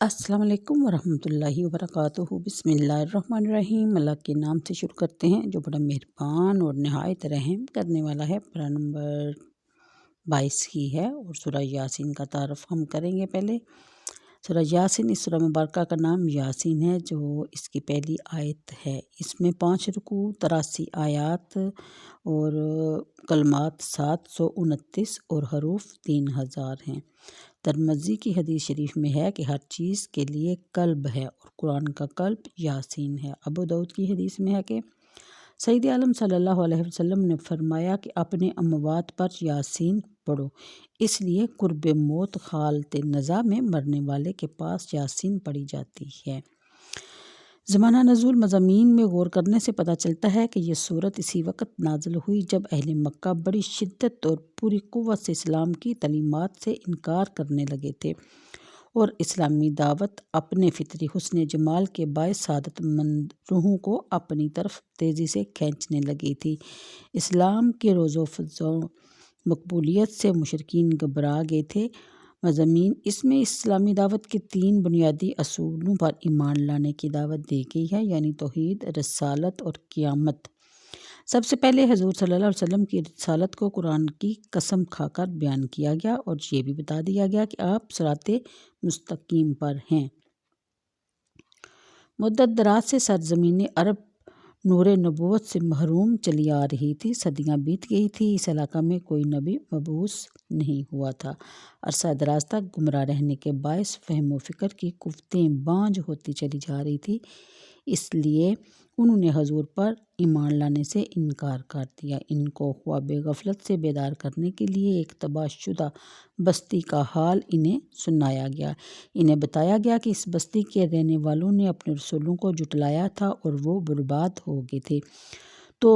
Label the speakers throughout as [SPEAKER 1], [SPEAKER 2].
[SPEAKER 1] السلام علیکم ورحمۃ اللہ وبرکاتہ۔ بسم اللہ الرحمن الرحیم۔ اللہ کے نام سے شروع کرتے ہیں جو بڑا مہربان اور نہایت رحم کرنے والا ہے۔ پارہ نمبر 22 ہی ہے اور سورہ یاسین کا تعارف ہم کریں گے۔ پہلے سورہ یاسین، اس سورہ مبارکہ کا نام یاسین ہے جو اس کی پہلی آیت ہے۔ اس میں 5 رکوع، 83 آیات اور کلمات 729 اور حروف 3000 ہیں۔ ترمذی کی حدیث شریف میں ہے کہ ہر چیز کے لیے قلب ہے اور قرآن کا قلب یاسین ہے۔ ابو داؤد کی حدیث میں ہے کہ سید عالم صلی اللہ علیہ وسلم نے فرمایا کہ اپنے اموات پر یاسین پڑھو، اس لیے قرب موت حالت نزا میں مرنے والے کے پاس یاسین پڑھی جاتی ہے۔ زمانہ نزول مضامین میں غور کرنے سے پتہ چلتا ہے کہ یہ سورت اسی وقت نازل ہوئی جب اہل مکہ بڑی شدت اور پوری قوت سے اسلام کی تعلیمات سے انکار کرنے لگے تھے اور اسلامی دعوت اپنے فطری حسن جمال کے باعث سعادت مند روحوں کو اپنی طرف تیزی سے کھینچنے لگی تھی۔ اسلام کے روز و مقبولیت سے مشرکین گھبرا گئے تھے۔ مضامین اس میں اسلامی دعوت کے 3 بنیادی اصولوں پر ایمان لانے کی دعوت دی گئی ہے، یعنی توحید، رسالت اور قیامت۔ سب سے پہلے حضور صلی اللہ علیہ وسلم کی رسالت کو قرآن کی قسم کھا کر بیان کیا گیا اور یہ بھی بتا دیا گیا کہ آپ صراط مستقیم پر ہیں۔ مدت دراز سے سرزمین عرب نور نبوت سے محروم چلی آ رہی تھی۔ صدیاں بیت گئی تھی، اس علاقہ میں کوئی نبی مبعوث نہیں ہوا تھا۔ عرصہ دراز تک گمراہ رہنے کے باعث فہم و فکر کی قوتیں بانجھ ہوتی چلی جا رہی تھی، اس لیے انہوں نے حضور پر ایمان لانے سے انکار کر دیا۔ ان کو خواب غفلت سے بیدار کرنے کے لیے ایک تباہ شدہ بستی کا حال انہیں سنایا گیا۔ انہیں بتایا گیا کہ اس بستی کے رہنے والوں نے اپنے رسولوں کو جھٹلایا تھا اور وہ برباد ہو گئے تھے، تو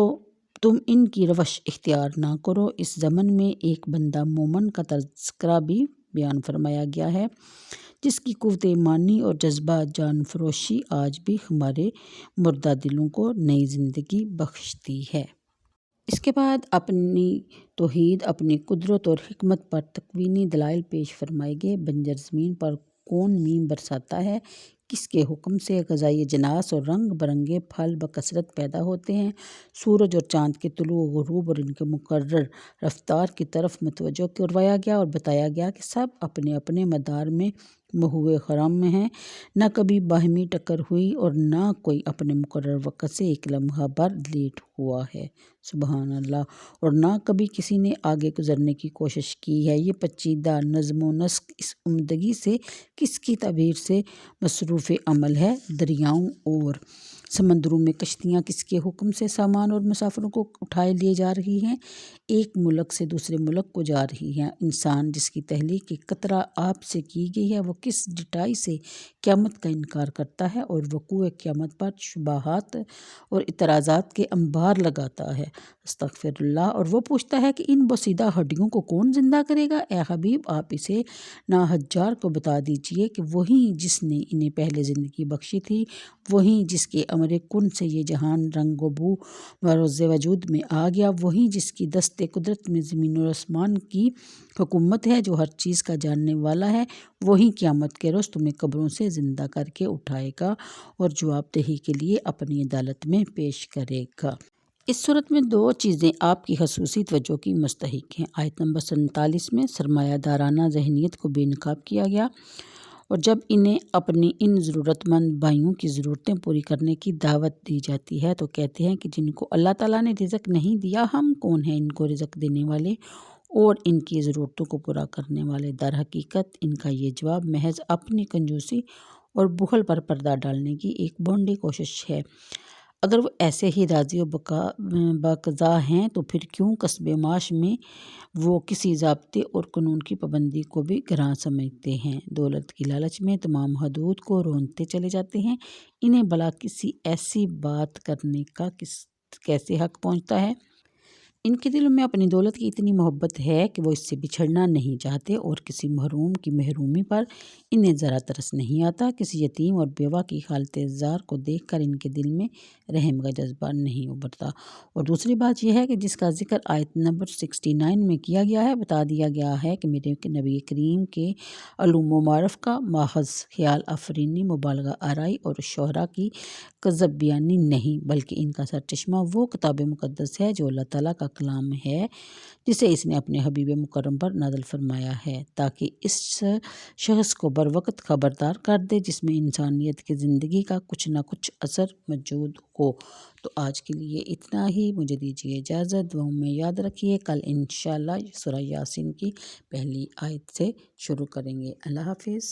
[SPEAKER 1] تم ان کی روش اختیار نہ کرو۔ اس ضمن میں ایک بندہ مومن کا تذکرہ بھی بیان فرمایا گیا ہے جس کی قوت ایمانی اور جذبہ جان فروشی آج بھی ہمارے مردہ دلوں کو نئی زندگی بخشتی ہے۔ اس کے بعد اپنی توحید، اپنی قدرت اور حکمت پر تکوینی دلائل پیش فرمائے گئے۔ بنجر زمین پر کون میم برساتا ہے؟ کس کے حکم سے غذائی اجناس اور رنگ برنگے پھل بکثرت پیدا ہوتے ہیں؟ سورج اور چاند کے طلوع و غروب اور ان کے مقرر رفتار کی طرف متوجہ کروایا گیا اور بتایا گیا کہ سب اپنے اپنے مدار میں محو خرم میں ہیں۔ نہ کبھی باہمی ٹکر ہوئی اور نہ کوئی اپنے مقرر وقت سے ایک لمحہ بھر لیٹ ہوا ہے، سبحان اللہ، اور نہ کبھی کسی نے آگے گزرنے کی کوشش کی ہے۔ یہ پیچیدہ نظم و نسق اس عمدگی سے کس کی تعبیر سے مصروف عمل ہے؟ دریاؤں اور سمندروں میں کشتیاں کس کے حکم سے سامان اور مسافروں کو اٹھائے لیے جا رہی ہیں، ایک ملک سے دوسرے ملک کو جا رہی ہیں؟ انسان جس کی تخلیق کی قطرہ آپ سے کی گئی ہے، وہ کس ڈٹائی سے قیامت کا انکار کرتا ہے اور وقوع قیامت پر شبہات اور اعتراضات کے انبار لگاتا ہے، استغفر اللہ، اور وہ پوچھتا ہے کہ ان بوسیدہ ہڈیوں کو کون زندہ کرے گا؟ اے حبیب، آپ اسے ناہجار کو بتا دیجئے کہ وہی جس نے انہیں پہلے زندگی بخشی تھی، وہی جس کے امر کن سے یہ جہان رنگ و بو و روز وجود میں آ گیا، وہی جس کی دست قدرت میں زمین اور آسمان کی حکومت ہے، جو ہر چیز کا جاننے والا ہے، وہی قیامت کے روز تمہیں قبروں سے زندہ کر کے اٹھائے گا اور جواب دہی کے لیے اپنی عدالت میں پیش کرے گا۔ اس صورت میں 2 چیزیں آپ کی خصوصی توجہ کی مستحق ہیں۔ آیت نمبر 47 میں سرمایہ دارانہ ذہنیت کو بے نقاب کیا گیا اور جب انہیں اپنی ان ضرورت مند بھائیوں کی ضرورتیں پوری کرنے کی دعوت دی جاتی ہے تو کہتے ہیں کہ جن کو اللہ تعالیٰ نے رزق نہیں دیا، ہم کون ہیں ان کو رزق دینے والے اور ان کی ضرورتوں کو پورا کرنے والے؟ در حقیقت ان کا یہ جواب محض اپنی کنجوسی اور بخل پر پردہ ڈالنے کی ایک بھونڈی کوشش ہے۔ اگر وہ ایسے ہی راضی و باقضا ہیں تو پھر کیوں کسب معاش میں وہ کسی ضابطے اور قانون کی پابندی کو بھی گراں سمجھتے ہیں؟ دولت کی لالچ میں تمام حدود کو روندتے چلے جاتے ہیں۔ انہیں بھلا کسی ایسی بات کرنے کا کیسے حق پہنچتا ہے؟ ان کے دلوں میں اپنی دولت کی اتنی محبت ہے کہ وہ اس سے بچھڑنا نہیں چاہتے، اور کسی محروم کی محرومی پر انہیں ذرا ترس نہیں آتا۔ کسی یتیم اور بیوہ کی حالت زار کو دیکھ کر ان کے دل میں رحم کا جذبہ نہیں ابھرتا۔ اور دوسری بات یہ ہے کہ جس کا ذکر آیت نمبر 69 میں کیا گیا ہے، بتا دیا گیا ہے کہ میرے نبی کریم کے علوم و معارف کا ماخذ خیال آفرینی، مبالغہ آرائی اور شہرا کی کذب بیانی نہیں، بلکہ ان کا سرچشمہ وہ کتاب مقدس ہے جو اللہ تعالیٰ کا کلام ہے، جسے اس نے اپنے حبیب مکرم پر نازل فرمایا ہے، تاکہ اس شخص کو بروقت خبردار کر دے جس میں انسانیت کی زندگی کا کچھ نہ کچھ اثر موجود ہو۔ تو آج کے لیے اتنا ہی، مجھے دیجیے اجازت، دعاؤں میں یاد رکھیے، کل انشاءاللہ سورہ یاسین کی پہلی آیت سے شروع کریں گے۔ اللہ حافظ۔